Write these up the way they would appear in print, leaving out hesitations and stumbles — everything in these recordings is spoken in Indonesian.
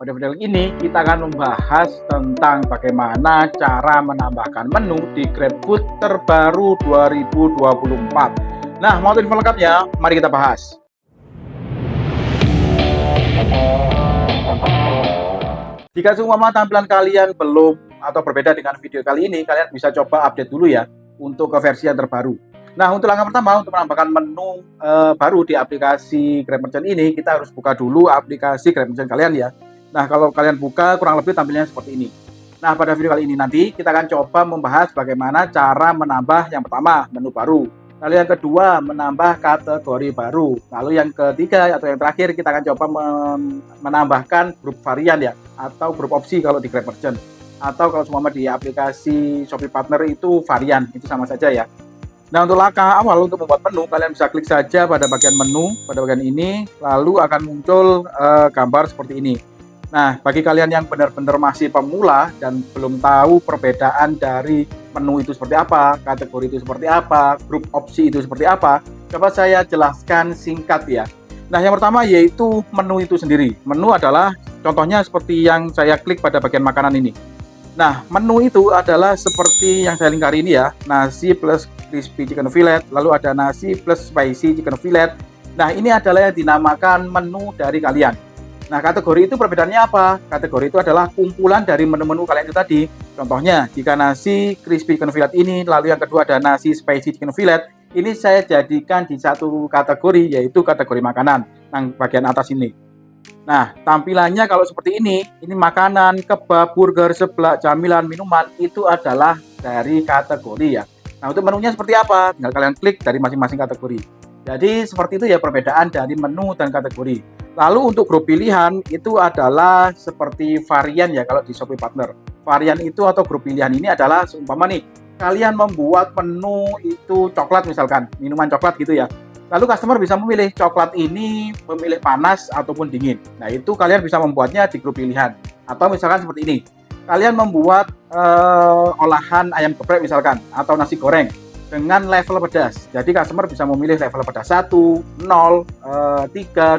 Pada video ini kita akan membahas tentang bagaimana cara menambahkan menu di GrabFood terbaru 2024. Nah, mau info lengkapnya? Mari kita bahas. Jika seumpama tampilan kalian belum atau berbeda dengan video kali ini, kalian bisa coba update dulu ya untuk ke versi yang terbaru. Nah, untuk langkah pertama untuk menambahkan menu baru di aplikasi Grab Merchant ini, kita harus buka dulu aplikasi Grab Merchant kalian ya. Nah, kalau kalian buka kurang lebih tampilannya seperti ini. Nah, pada video kali ini nanti kita akan coba membahas bagaimana cara menambah yang pertama menu baru. Lalu yang kedua menambah kategori baru. Lalu yang ketiga atau yang terakhir kita akan coba menambahkan grup varian ya atau grup opsi kalau di Grab Merchant. Atau kalau semua di aplikasi Shopee Partner itu varian, itu sama saja ya. Nah, untuk langkah awal untuk membuat menu, kalian bisa klik saja pada bagian menu, pada bagian ini, lalu akan muncul gambar seperti ini. Nah, bagi kalian yang benar-benar masih pemula dan belum tahu perbedaan dari menu itu seperti apa, kategori itu seperti apa, grup opsi itu seperti apa, coba saya jelaskan singkat ya. Nah, yang pertama yaitu menu itu sendiri. Menu adalah contohnya seperti yang saya klik pada bagian makanan ini. Nah, menu itu adalah seperti yang saya lingkari ini ya, nasi plus crispy chicken fillet, lalu ada nasi plus spicy chicken fillet. Nah, ini adalah yang dinamakan menu dari kalian. Nah, kategori itu perbedaannya apa? Kategori itu adalah kumpulan dari menu-menu kalian itu tadi. Contohnya, jika nasi crispy chicken fillet ini, lalu yang kedua ada nasi spicy chicken fillet, ini saya jadikan di satu kategori, yaitu kategori makanan, yang bagian atas ini. Nah, tampilannya kalau seperti ini makanan, kebab, burger, seblak, camilan, minuman, itu adalah dari kategori ya. Nah, untuk menunya seperti apa? Tinggal kalian klik dari masing-masing kategori. Jadi, seperti itu ya perbedaan dari menu dan kategori. Lalu untuk grup pilihan itu adalah seperti varian ya kalau di Shopee Partner. Varian itu atau grup pilihan ini adalah seumpama nih, kalian membuat menu itu coklat misalkan, minuman coklat gitu ya. Lalu customer bisa memilih coklat ini memilih panas ataupun dingin. Nah, itu kalian bisa membuatnya di grup pilihan. Atau misalkan seperti ini. Kalian membuat olahan ayam geprek misalkan atau nasi goreng dengan level pedas. Jadi customer bisa memilih level pedas 1, 0, 3,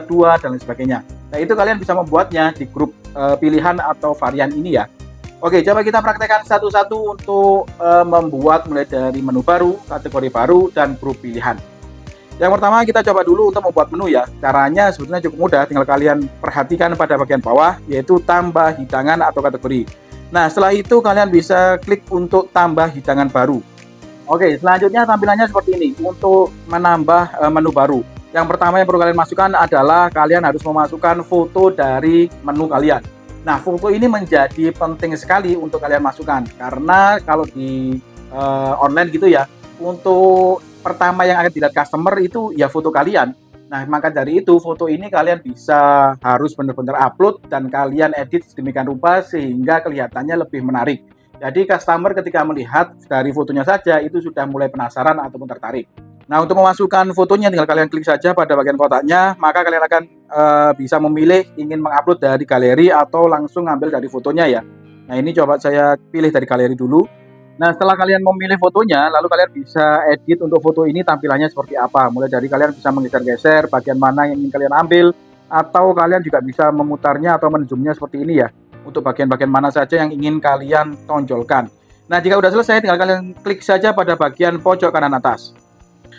2 dan lain sebagainya. Nah, itu kalian bisa membuatnya di grup pilihan atau varian ini ya. Oke, coba kita praktekkan satu-satu untuk membuat mulai dari menu baru, kategori baru dan grup pilihan. Yang pertama kita coba dulu untuk membuat menu ya. Caranya sebetulnya cukup mudah, tinggal kalian perhatikan pada bagian bawah yaitu tambah hidangan atau kategori. Nah, setelah itu kalian bisa klik untuk tambah hidangan baru. Oke, selanjutnya tampilannya seperti ini untuk menambah menu baru. Yang pertama yang perlu kalian masukkan adalah kalian harus memasukkan foto dari menu kalian. Nah, foto ini menjadi penting sekali untuk kalian masukkan karena kalau di online gitu ya, untuk pertama yang akan dilihat customer itu ya foto kalian. Nah, maka dari itu foto ini kalian bisa harus benar-benar upload dan kalian edit sedemikian rupa sehingga kelihatannya lebih menarik. Jadi customer ketika melihat dari fotonya saja itu sudah mulai penasaran ataupun tertarik. Nah, untuk memasukkan fotonya tinggal kalian klik saja pada bagian kotaknya, maka kalian akan bisa memilih ingin mengupload dari galeri atau langsung ambil dari fotonya ya. Nah, ini coba saya pilih dari galeri dulu. Nah, setelah kalian memilih fotonya, lalu kalian bisa edit untuk foto ini tampilannya seperti apa. Mulai dari kalian bisa menggeser-geser bagian mana yang ingin kalian ambil, atau kalian juga bisa memutarnya atau menzoomnya seperti ini ya. Untuk bagian-bagian mana saja yang ingin kalian tonjolkan. Nah, jika sudah selesai, tinggal kalian klik saja pada bagian pojok kanan atas.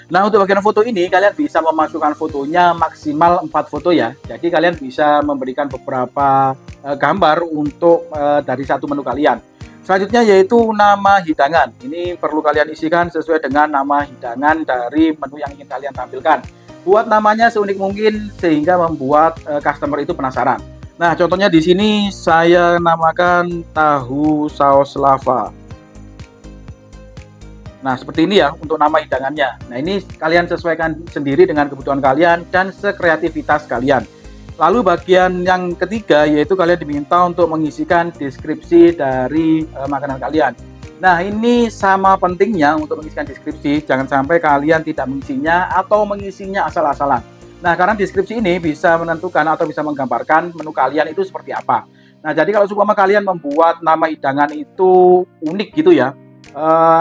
Nah, untuk bagian foto ini, kalian bisa memasukkan fotonya maksimal 4 foto ya. Jadi, kalian bisa memberikan beberapa gambar untuk dari satu menu kalian. Selanjutnya yaitu nama hidangan. Ini perlu kalian isikan sesuai dengan nama hidangan dari menu yang ingin kalian tampilkan. Buat namanya seunik mungkin sehingga membuat customer itu penasaran. Nah, contohnya di sini saya namakan tahu saus lava. Nah, seperti ini ya untuk nama hidangannya. Nah, ini kalian sesuaikan sendiri dengan kebutuhan kalian dan sekreativitas kalian. Lalu bagian yang ketiga yaitu kalian diminta untuk mengisikan deskripsi dari makanan kalian. Nah, ini sama pentingnya untuk mengisikan deskripsi, jangan sampai kalian tidak mengisinya atau mengisinya asal-asalan. Nah, karena deskripsi ini bisa menentukan atau bisa menggambarkan menu kalian itu seperti apa. Nah, jadi kalau seumpama kalian membuat nama hidangan itu unik gitu ya,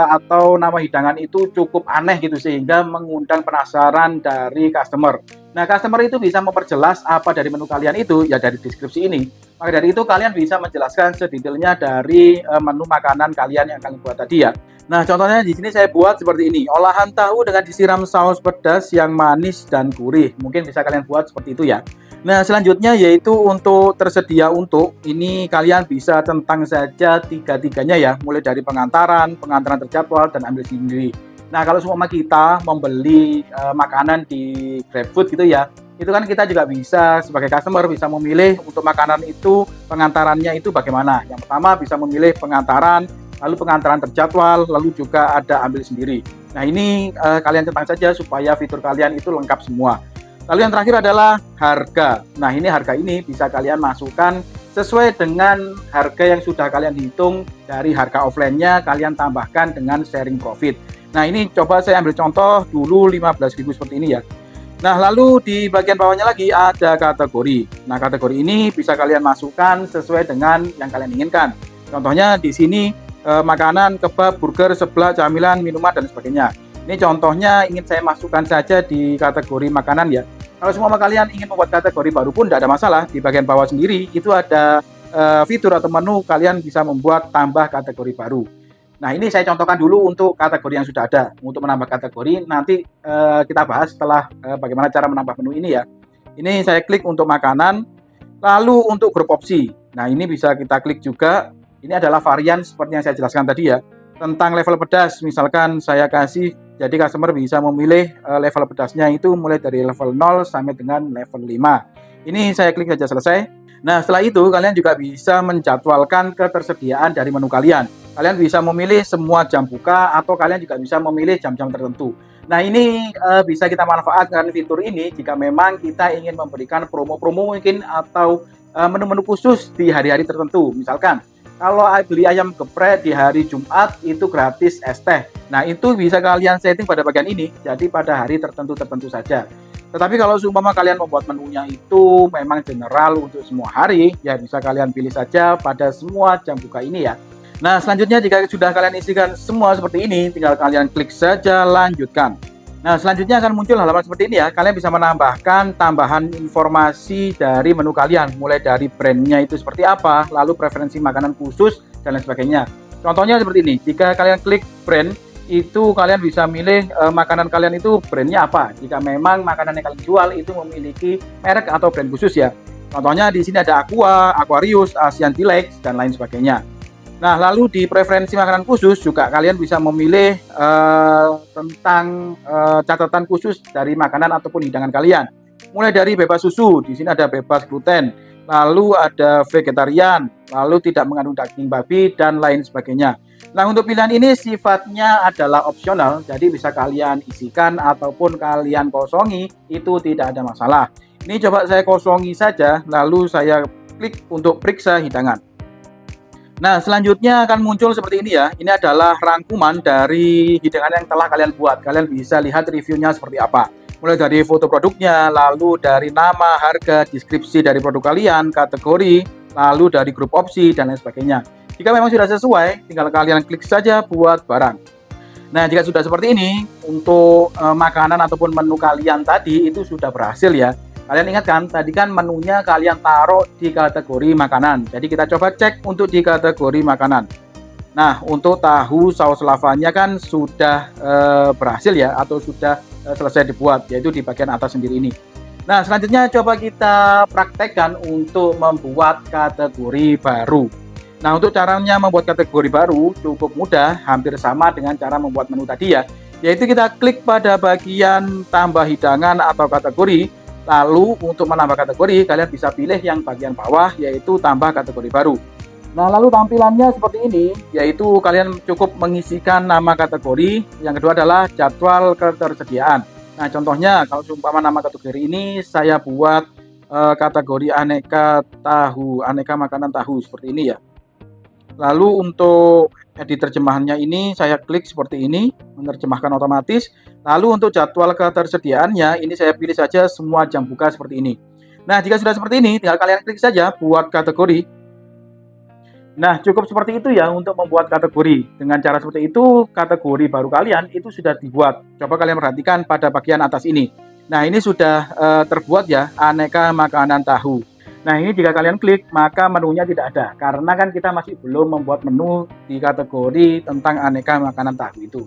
atau nama hidangan itu cukup aneh gitu sehingga mengundang penasaran dari customer. Nah, customer itu bisa memperjelas apa dari menu kalian itu ya dari deskripsi ini. Maka dari itu kalian bisa menjelaskan sedetailnya dari menu makanan kalian yang kalian buat tadi ya. Nah, contohnya di sini saya buat seperti ini, olahan tahu dengan disiram saus pedas yang manis dan gurih. Mungkin bisa kalian buat seperti itu ya. Nah, selanjutnya yaitu untuk tersedia untuk ini kalian bisa centang saja tiga-tiganya ya, mulai dari pengantaran terjadwal dan ambil sendiri. Nah, kalau semua kita membeli makanan di GrabFood gitu ya, itu kan kita juga bisa sebagai customer bisa memilih untuk makanan itu pengantarannya itu bagaimana. Yang pertama bisa memilih pengantaran, lalu pengantaran terjadwal, lalu juga ada ambil sendiri. Nah, ini kalian centang saja supaya fitur kalian itu lengkap semua. Lalu yang terakhir adalah harga. Nah, ini harga ini bisa kalian masukkan sesuai dengan harga yang sudah kalian hitung dari harga offline-nya, kalian tambahkan dengan sharing profit. Nah, ini coba saya ambil contoh dulu 15.000 seperti ini ya. Nah, lalu di bagian bawahnya lagi ada kategori. Nah, kategori ini bisa kalian masukkan sesuai dengan yang kalian inginkan. Contohnya di sini makanan, kebab, burger, seblak, camilan, minuman, dan sebagainya. Ini contohnya ingin saya masukkan saja di kategori makanan ya. Kalau semua kalian ingin membuat kategori baru pun tidak ada masalah. Di bagian bawah sendiri itu ada fitur atau menu kalian bisa membuat tambah kategori baru. Nah, ini saya contohkan dulu untuk kategori yang sudah ada. Untuk menambah kategori, nanti kita bahas setelah bagaimana cara menambah menu ini ya. Ini saya klik untuk makanan, lalu untuk grup opsi. Nah, ini bisa kita klik juga. Ini adalah varian seperti yang saya jelaskan tadi ya. Tentang level pedas, misalkan saya kasih, jadi customer bisa memilih level pedasnya itu mulai dari level 0 sampai dengan level 5. Ini saya klik saja selesai. Nah, setelah itu kalian juga bisa menjadwalkan ketersediaan dari menu kalian. Kalian bisa memilih semua jam buka atau kalian juga bisa memilih jam-jam tertentu. Nah, ini bisa kita manfaatkan fitur ini jika memang kita ingin memberikan promo-promo mungkin atau menu-menu khusus di hari-hari tertentu. Misalkan kalau beli ayam geprek di hari Jumat itu gratis es teh. Nah, itu bisa kalian setting pada bagian ini. Jadi pada hari tertentu saja. Tetapi kalau seumpama kalian membuat menunya itu memang general untuk semua hari, ya bisa kalian pilih saja pada semua jam buka ini ya. Nah, selanjutnya jika sudah kalian isikan semua seperti ini, tinggal kalian klik saja lanjutkan. Nah, selanjutnya akan muncul halaman seperti ini ya. Kalian bisa menambahkan tambahan informasi dari menu kalian, mulai dari brandnya itu seperti apa, lalu preferensi makanan khusus, dan lain sebagainya. Contohnya seperti ini, jika kalian klik brand, itu kalian bisa milih makanan kalian itu brandnya apa. Jika memang makanan yang kalian jual itu memiliki merek atau brand khusus ya. Contohnya di sini ada Aqua, Aquarius, Asian Deluxe, dan lain sebagainya. Nah, lalu di preferensi makanan khusus juga kalian bisa memilih tentang catatan khusus dari makanan ataupun hidangan kalian. Mulai dari bebas susu, di sini ada bebas gluten, lalu ada vegetarian, lalu tidak mengandung daging babi, dan lain sebagainya. Nah, untuk pilihan ini sifatnya adalah opsional, jadi bisa kalian isikan ataupun kalian kosongi, itu tidak ada masalah. Ini coba saya kosongi saja, lalu saya klik untuk periksa hidangan. Nah, selanjutnya akan muncul seperti ini ya. Ini adalah rangkuman dari hidangan yang telah kalian buat. Kalian bisa lihat reviewnya seperti apa. Mulai dari foto produknya, lalu dari nama, harga, deskripsi dari produk kalian, kategori, lalu dari grup opsi, dan lain sebagainya. Jika memang sudah sesuai, tinggal kalian klik saja buat barang. Nah, jika sudah seperti ini, untuk makanan ataupun menu kalian tadi itu sudah berhasil ya. Kalian ingat kan, tadi kan menunya kalian taruh di kategori makanan. Jadi kita coba cek untuk di kategori makanan. Nah, untuk tahu saus lavanya kan sudah berhasil ya, atau sudah selesai dibuat, yaitu di bagian atas sendiri ini. Nah, selanjutnya coba kita praktekkan untuk membuat kategori baru. Nah, untuk caranya membuat kategori baru cukup mudah, hampir sama dengan cara membuat menu tadi ya. Yaitu kita klik pada bagian tambah hidangan atau kategori. Lalu untuk menambah kategori, kalian bisa pilih yang bagian bawah, yaitu tambah kategori baru. Nah, lalu tampilannya seperti ini, yaitu kalian cukup mengisikan nama kategori. Yang kedua adalah jadwal ketersediaan. Nah, contohnya kalau seumpama nama kategori ini saya buat kategori aneka tahu, aneka makanan tahu seperti ini ya. Lalu untuk edit terjemahannya ini saya klik seperti ini, menerjemahkan otomatis. Lalu untuk jadwal ketersediaannya ini saya pilih saja semua jam buka seperti ini. Nah, jika sudah seperti ini, tinggal kalian klik saja buat kategori. Nah, cukup seperti itu ya untuk membuat kategori. Dengan cara seperti itu, kategori baru kalian itu sudah dibuat. Coba kalian perhatikan pada bagian atas ini. Nah, ini sudah terbuat ya, aneka makanan tahu. Nah, ini jika kalian klik, maka menunya tidak ada. Karena kan kita masih belum membuat menu di kategori tentang aneka makanan tahu itu.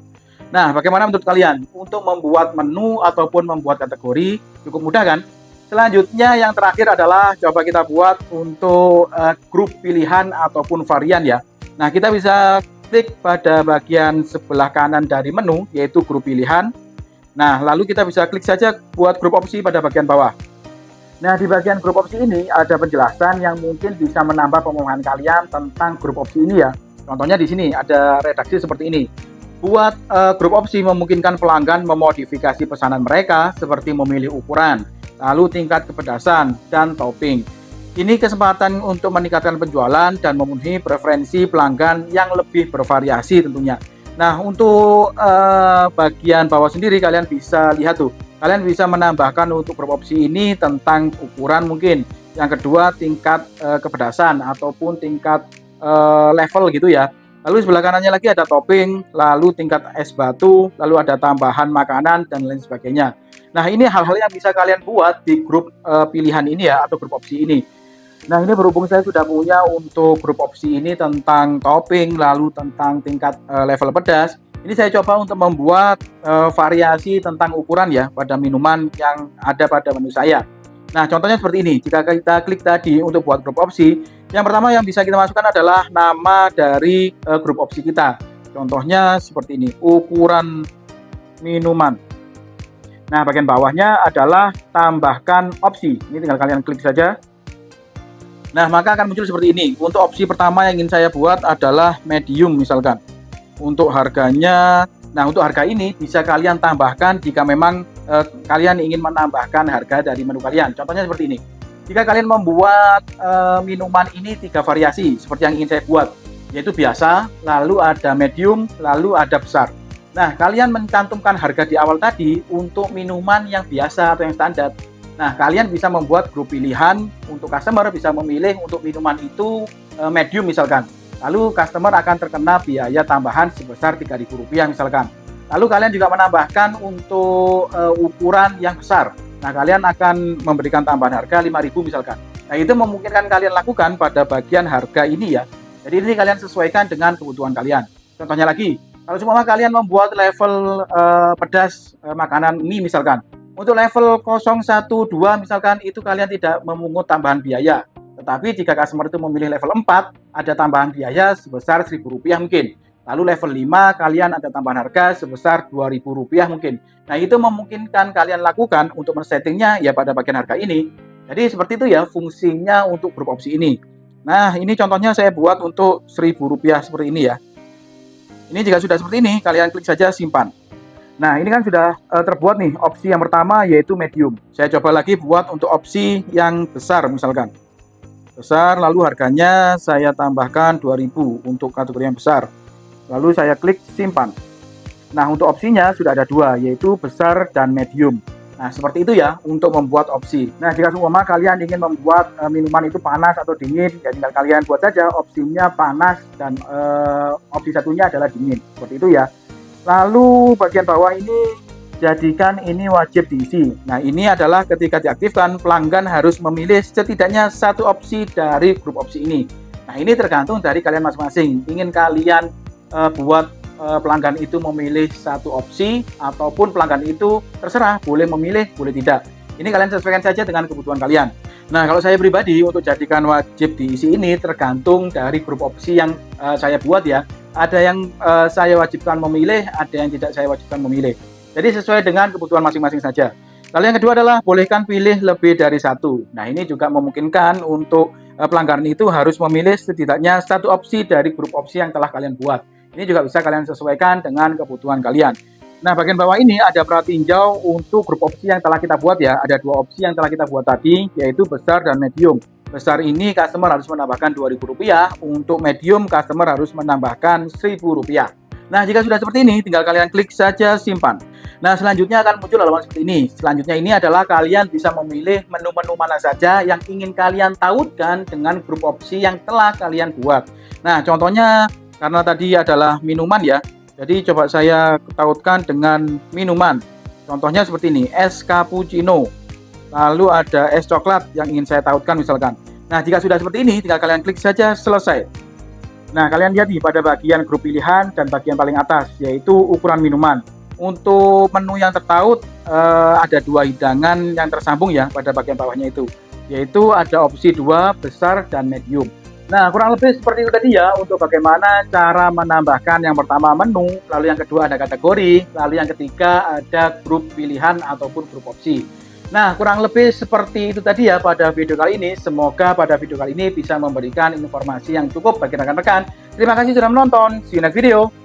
Nah, bagaimana menurut kalian? Untuk membuat menu ataupun membuat kategori, cukup mudah kan? Selanjutnya yang terakhir adalah coba kita buat untuk grup pilihan ataupun varian ya. Nah, kita bisa klik pada bagian sebelah kanan dari menu, yaitu grup pilihan. Nah, lalu kita bisa klik saja buat grup opsi pada bagian bawah. Nah, di bagian grup opsi ini ada penjelasan yang mungkin bisa menambah pemahaman kalian tentang grup opsi ini ya. Contohnya di sini ada redaksi seperti ini. Buat grup opsi memungkinkan pelanggan memodifikasi pesanan mereka seperti memilih ukuran, lalu tingkat kepedasan, dan topping. Ini kesempatan untuk meningkatkan penjualan dan memenuhi preferensi pelanggan yang lebih bervariasi tentunya. Nah, untuk bagian bawah sendiri kalian bisa lihat tuh. Kalian bisa menambahkan untuk grup opsi ini tentang ukuran mungkin. Yang kedua tingkat kepedasan ataupun tingkat level gitu ya. Lalu sebelah kanannya lagi ada topping, lalu tingkat es batu, lalu ada tambahan makanan dan lain sebagainya. Nah, ini hal-hal yang bisa kalian buat di grup pilihan ini ya, atau grup opsi ini. Nah, ini berhubung saya sudah punya untuk grup opsi ini tentang topping, lalu tentang tingkat level pedas. Ini saya coba untuk membuat variasi tentang ukuran ya pada minuman yang ada pada menu saya. Nah, contohnya seperti ini. Jika kita klik tadi untuk buat grup opsi, yang pertama yang bisa kita masukkan adalah nama dari grup opsi kita. Contohnya seperti ini, ukuran minuman. Nah, bagian bawahnya adalah tambahkan opsi. Ini tinggal kalian klik saja. Nah, maka akan muncul seperti ini. Untuk opsi pertama yang ingin saya buat adalah medium misalkan. Untuk harganya, nah untuk harga ini bisa kalian tambahkan jika memang kalian ingin menambahkan harga dari menu kalian. Contohnya seperti ini. Jika kalian membuat minuman ini 3 variasi seperti yang ingin saya buat, yaitu biasa, lalu ada medium, lalu ada besar. Nah, kalian mencantumkan harga di awal tadi untuk minuman yang biasa atau yang standar. Nah, kalian bisa membuat grup pilihan untuk customer bisa memilih untuk minuman itu medium misalkan. Lalu customer akan terkena biaya tambahan sebesar Rp3.000 misalkan. Lalu kalian juga menambahkan untuk ukuran yang besar. Nah, kalian akan memberikan tambahan harga Rp5.000 misalkan. Nah, itu memungkinkan kalian lakukan pada bagian harga ini ya. Jadi ini kalian sesuaikan dengan kebutuhan kalian. Contohnya lagi, kalau semua kalian membuat level pedas makanan mie misalkan. Untuk level 012 misalkan itu kalian tidak memungut tambahan biaya. Tetapi jika customer itu memilih level 4, ada tambahan biaya sebesar Rp1.000 mungkin. Lalu level 5, kalian ada tambahan harga sebesar Rp2.000 mungkin. Nah, itu memungkinkan kalian lakukan untuk men-settingnya ya pada bagian harga ini. Jadi seperti itu ya fungsinya untuk grup opsi ini. Nah, ini contohnya saya buat untuk Rp1.000 seperti ini ya. Ini jika sudah seperti ini, kalian klik saja simpan. Nah, ini kan sudah terbuat nih opsi yang pertama yaitu medium. Saya coba lagi buat untuk opsi yang besar misalkan. Besar, lalu harganya saya tambahkan 2.000 untuk kategori yang besar. Lalu saya klik simpan. Nah, untuk opsinya sudah ada 2, yaitu besar dan medium. Nah, seperti itu ya untuk membuat opsi. Nah, jika semua kalian ingin membuat minuman itu panas atau dingin, ya tinggal kalian buat saja opsinya panas dan opsi satunya adalah dingin. Seperti itu ya. Lalu bagian bawah ini jadikan ini wajib diisi. Nah, ini adalah ketika diaktifkan, pelanggan harus memilih setidaknya satu opsi dari grup opsi ini. Nah, ini tergantung dari kalian masing-masing. Ingin kalian buat pelanggan itu memilih satu opsi, ataupun pelanggan itu terserah, boleh memilih, boleh tidak. Ini kalian sesuaikan saja dengan kebutuhan kalian. Nah, kalau saya pribadi untuk jadikan wajib diisi ini tergantung dari grup opsi yang saya buat ya. Ada yang saya wajibkan memilih, ada yang tidak saya wajibkan memilih. Jadi sesuai dengan kebutuhan masing-masing saja. Lalu yang kedua adalah bolehkan pilih lebih dari satu. Nah, ini juga memungkinkan untuk pelanggan itu harus memilih setidaknya satu opsi dari grup opsi yang telah kalian buat. Ini juga bisa kalian sesuaikan dengan kebutuhan kalian. Nah, bagian bawah ini ada pratinjau untuk grup opsi yang telah kita buat ya. Ada 2 opsi yang telah kita buat tadi, yaitu besar dan medium. Besar ini customer harus menambahkan Rp2.000, untuk medium customer harus menambahkan Rp1.000. Nah, jika sudah seperti ini, tinggal kalian klik saja simpan. Nah, selanjutnya akan muncul halaman seperti ini. Selanjutnya ini adalah kalian bisa memilih menu-menu mana saja yang ingin kalian tautkan dengan grup opsi yang telah kalian buat. Nah, contohnya karena tadi adalah minuman ya, jadi coba saya tautkan dengan minuman. Contohnya seperti ini, es cappuccino. Lalu ada es coklat yang ingin saya tautkan misalkan. Nah, jika sudah seperti ini, tinggal kalian klik saja selesai. Nah, kalian lihat nih pada bagian grup pilihan dan bagian paling atas, yaitu ukuran minuman. Untuk menu yang tertaut, ada 2 hidangan yang tersambung ya pada bagian bawahnya itu. Yaitu ada opsi 2, besar dan medium. Nah, kurang lebih seperti itu tadi ya untuk bagaimana cara menambahkan yang pertama menu, lalu yang kedua ada kategori, lalu yang ketiga ada grup pilihan ataupun grup opsi. Nah, kurang lebih seperti itu tadi ya pada video kali ini. Semoga pada video kali ini bisa memberikan informasi yang cukup bagi rekan-rekan. Terima kasih sudah menonton. See you next video.